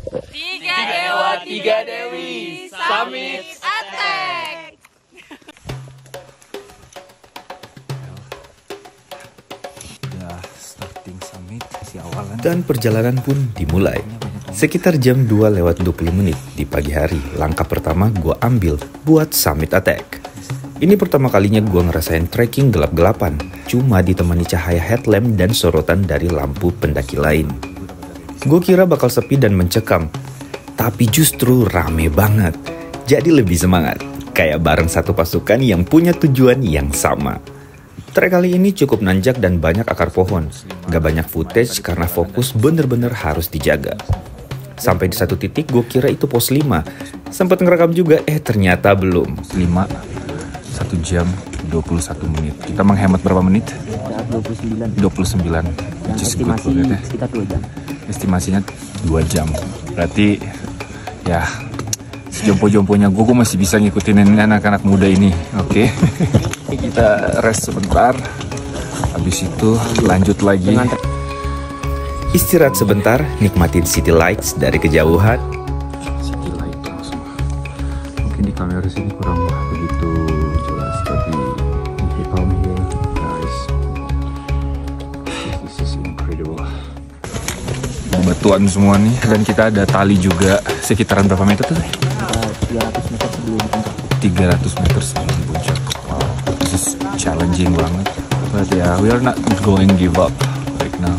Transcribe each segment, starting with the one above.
Tiga Dewa, Tiga Dewi, Summit Attack! Udah starting summit si awalan. Dan perjalanan pun dimulai. Sekitar jam 2:20 di pagi hari, langkah pertama gue ambil buat Summit Attack. Ini pertama kalinya gue ngerasain trekking gelap-gelapan, cuma ditemani cahaya headlamp dan sorotan dari lampu pendaki lain. Gue kira bakal sepi dan mencekam, tapi justru rame banget. Jadi lebih semangat, kayak bareng satu pasukan yang punya tujuan yang sama. Trek kali ini cukup nanjak dan banyak akar pohon. Gak banyak footage karena fokus bener-bener harus dijaga. Sampai di satu titik gue kira itu pos 5. Sempat ngerekam juga, ternyata belum. 5, 1 jam 21 menit. Kita menghemat berapa menit? 29. 29. Estimasi sekitar 2 jam. Estimasinya 2 jam. Berarti ya sejompo-jomponya gue masih bisa ngikutin anak-anak muda ini. Oke. Kita rest sebentar. Habis itu lanjut lagi. Istirahat sebentar, nikmatin city lights dari kejauhan. City light langsung. Mungkin di kamera sini kurang begitu jelas, tapi if you come here, guys, this is incredible. Batuan semua nih, dan kita ada tali juga. Sekitaran berapa meter tuh? 300 meter sebelum puncak. 300 meter sebelum puncak. Wow, this is challenging banget. But yeah, we are not going give up right now.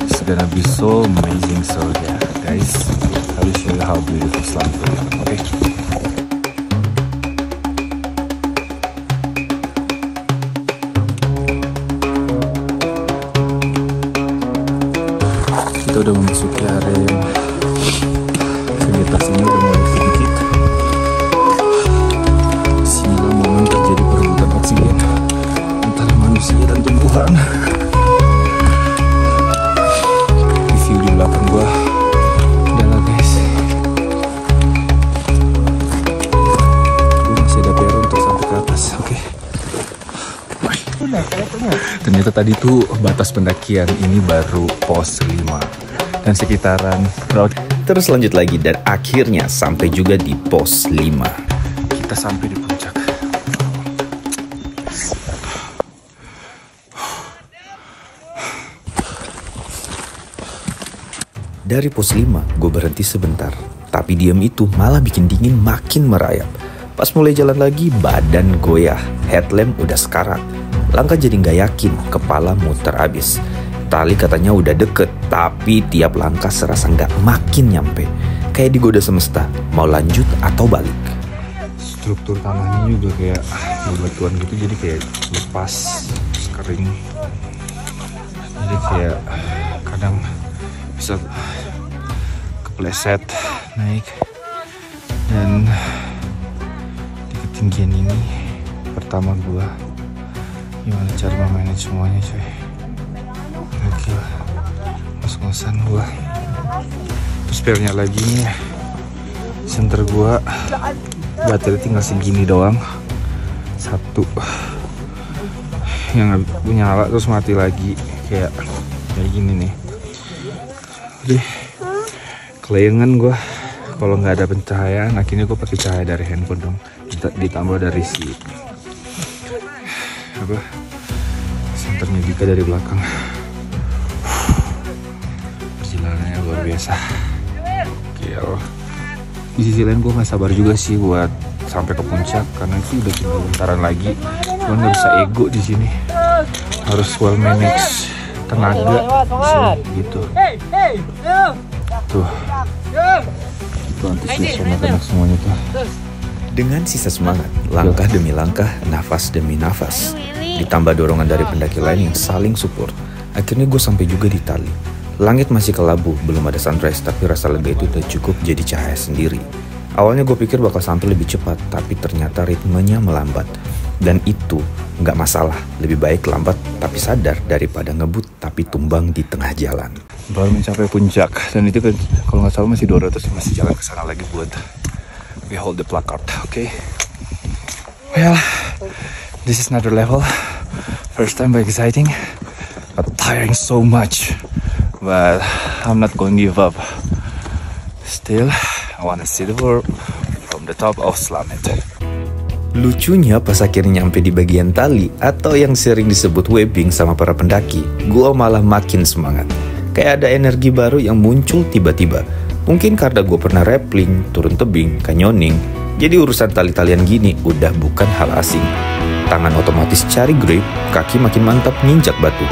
It's gonna be so amazing. So yeah, guys, I will show you how beautiful Islam is. Okay. Kita udah memasuki area vegetasinya udah mulai sedikit. Sinilah momen terjadi perebutan oksigen antara manusia dan tumbuhan. View di belakang gua adalah guys, gua masih ada PR untuk sampai ke atas. Oke. Ternyata tadi tuh batas pendakian ini baru pos 5 dan sekitaran road. Terus lanjut lagi dan akhirnya sampai juga di pos 5. Kita sampai di puncak. Dari pos 5, gue berhenti sebentar. Tapi diam itu malah bikin dingin makin merayap. Pas mulai jalan lagi, badan goyah. Headlamp udah sekarat. Langkah jadi nggak yakin, kepala muter abis. Tali katanya udah deket, tapi tiap langkah serasa nggak makin nyampe. Kayak digoda semesta, mau lanjut atau balik. Struktur tanahnya juga kayak bebatuan gitu, jadi kayak lepas, kering. Jadi kayak kadang bisa kepleset naik. Dan di ketinggian ini pertama gua gimana cara memanage semuanya, coy. Oke lah, ngos-ngosan gua. Terus spare-nya lagi nih, center gua baterai tinggal segini doang, satu yang nyala terus mati lagi, kayak gini nih. Udah kelayangan gua kalau nggak ada pencahayaan. Akhirnya gua pakai cahaya dari handphone dong, ditambah dari si senternya juga dari belakang. Perjalanannya luar biasa. Gila. Di sisi lain gue nggak sabar juga sih buat sampai ke puncak karena itu udah tinggal bentaran lagi. Cuman nggak bisa ego di sini. Harus well manage tenaga gitu. Tuh. Itu antusias anak-anak semuanya tuh. Dengan sisa semangat, langkah demi langkah, nafas demi nafas. Ditambah dorongan dari pendaki lain yang saling support. Akhirnya gue sampai juga di tali. Langit masih kelabu, belum ada sunrise, tapi rasa lega itu udah cukup jadi cahaya sendiri. Awalnya gue pikir bakal sampai lebih cepat, tapi ternyata ritmenya melambat. Dan itu nggak masalah, lebih baik lambat tapi sadar daripada ngebut tapi tumbang di tengah jalan. Baru mencapai puncak, dan itu kan kalau nggak salah masih 200, masih jalan ke sana lagi buat we hold the placard, okay? Well, this is another level. First time very exciting, but tiring so much. But I'm not going to give up. Still, I wanna see the world from the top of Slamet. Lucunya pas akhirnya nyampe di bagian tali atau yang sering disebut webbing sama para pendaki, gue malah makin semangat. Kayak ada energi baru yang muncul tiba-tiba. Mungkin karena gue pernah rappling, turun tebing, canyoning, jadi urusan tali-talian gini udah bukan hal asing. Tangan otomatis cari grip, kaki makin mantap nginjak batu.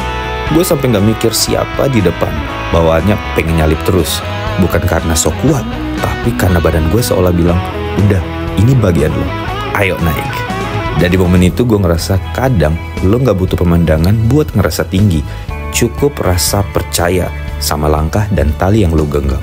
Gue sampai gak mikir siapa di depan, bawaannya pengen nyalip terus. Bukan karena sok kuat, tapi karena badan gue seolah bilang, udah, ini bagian lo, ayo naik. Dari momen itu gue ngerasa kadang lo gak butuh pemandangan buat ngerasa tinggi. Cukup rasa percaya sama langkah dan tali yang lo genggam.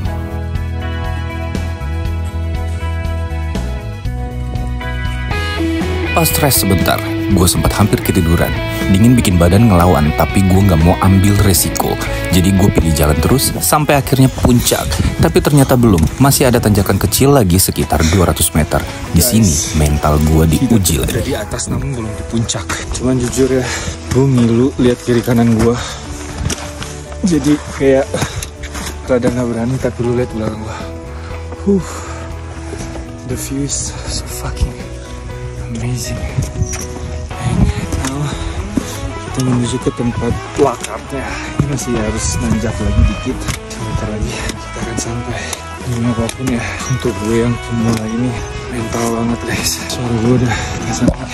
Pas stres sebentar, gue sempat hampir ketiduran. Dingin bikin badan ngelawan, tapi gue gak mau ambil resiko. Jadi gue pilih jalan terus sampai akhirnya puncak. Tapi ternyata belum, masih ada tanjakan kecil lagi sekitar 200 meter. Di sini mental gue diuji lagi. Udah di atas namun belum di puncak. Cuman jujur ya, gue ngilu lihat kiri kanan gue. Jadi kayak rada gak berani, tapi lu lihat belakang gue. The view is so fucking amazing. Kita menuju ke tempat plakatnya. Ini masih harus nanjak lagi dikit. Sebentar lagi kita akan sampai. Gimana apapun ya, untuk gue yang pemula ini mental banget guys. Suara gue udah sampai.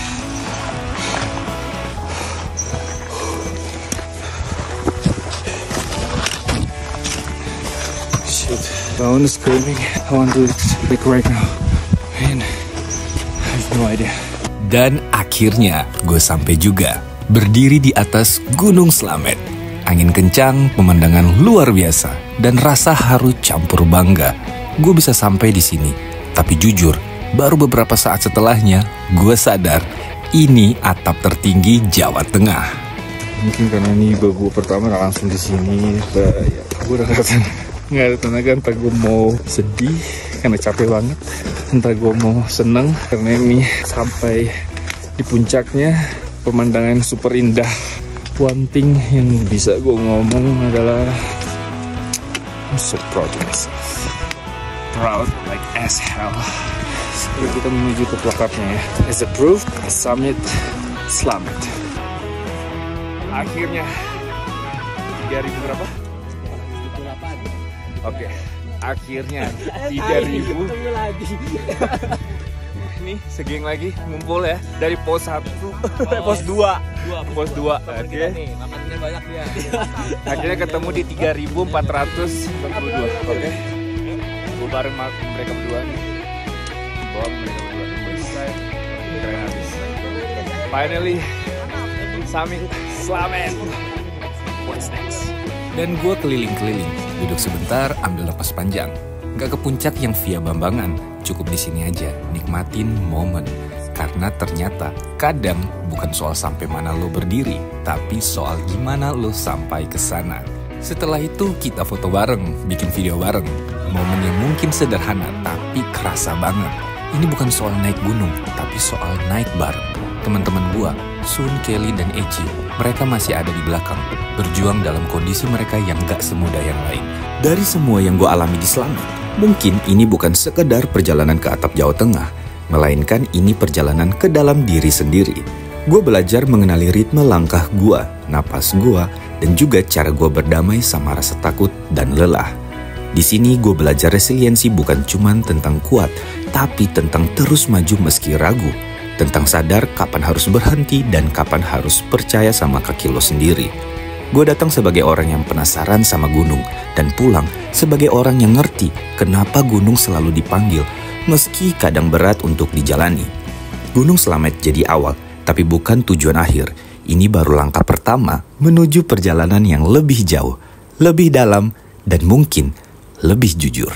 Shit, I want to screaming. I want to like right now. Man, I have no idea. Dan akhirnya gue sampai juga. Berdiri di atas Gunung Slamet. Angin kencang, pemandangan luar biasa, dan rasa haru campur bangga. Gue bisa sampai di sini. Tapi jujur, baru beberapa saat setelahnya, gue sadar ini atap tertinggi Jawa Tengah. Mungkin karena ini gue pertama langsung di sini, ya, gue udah nggak ada tenaga. Entah gue mau sedih karena capek banget, entah gue mau seneng karena ini sampai di puncaknya. Pemandangan super indah. One thing yang bisa gue ngomong adalah I'm so proud of myself. Proud like as hell. Sekarang kita menuju ke plakatnya ya. As a proof, Summit Slamet. Akhirnya 3.000 berapa? 78. Oke, akhirnya 3.000. Nih segeng lagi ngumpul ya dari pos 1 pos 2 pos 2. Oke. Makannya banyak dia. Akhirnya ketemu di 3.442. Oke. Gue bareng mereka berdua nih. Bawa mereka berdua. Keren habis. Finally Summit Slamet. What's next? Dan gue keliling-keliling, duduk sebentar, ambil napas panjang. Gak ke puncak yang via Bambangan, cukup di sini aja, nikmatin momen. Karena ternyata kadang bukan soal sampai mana lo berdiri, tapi soal gimana lo sampai ke sana. Setelah itu kita foto bareng, bikin video bareng. Momen yang mungkin sederhana, tapi kerasa banget. Ini bukan soal naik gunung, tapi soal naik bareng. Teman-teman gua, Sun, Kelly, dan Eci, mereka masih ada di belakang, berjuang dalam kondisi mereka yang gak semudah yang lain. Dari semua yang gua alami di Slamet, mungkin ini bukan sekedar perjalanan ke atap Jawa Tengah, melainkan ini perjalanan ke dalam diri sendiri. Gue belajar mengenali ritme langkah gue, napas gue, dan juga cara gue berdamai sama rasa takut dan lelah. Di sini gue belajar resiliensi bukan cuma tentang kuat, tapi tentang terus maju meski ragu, tentang sadar kapan harus berhenti dan kapan harus percaya sama kaki lo sendiri. Gue datang sebagai orang yang penasaran sama gunung, dan pulang sebagai orang yang ngerti kenapa gunung selalu dipanggil, meski kadang berat untuk dijalani. Gunung Slamet jadi awal, tapi bukan tujuan akhir. Ini baru langkah pertama menuju perjalanan yang lebih jauh, lebih dalam, dan mungkin lebih jujur.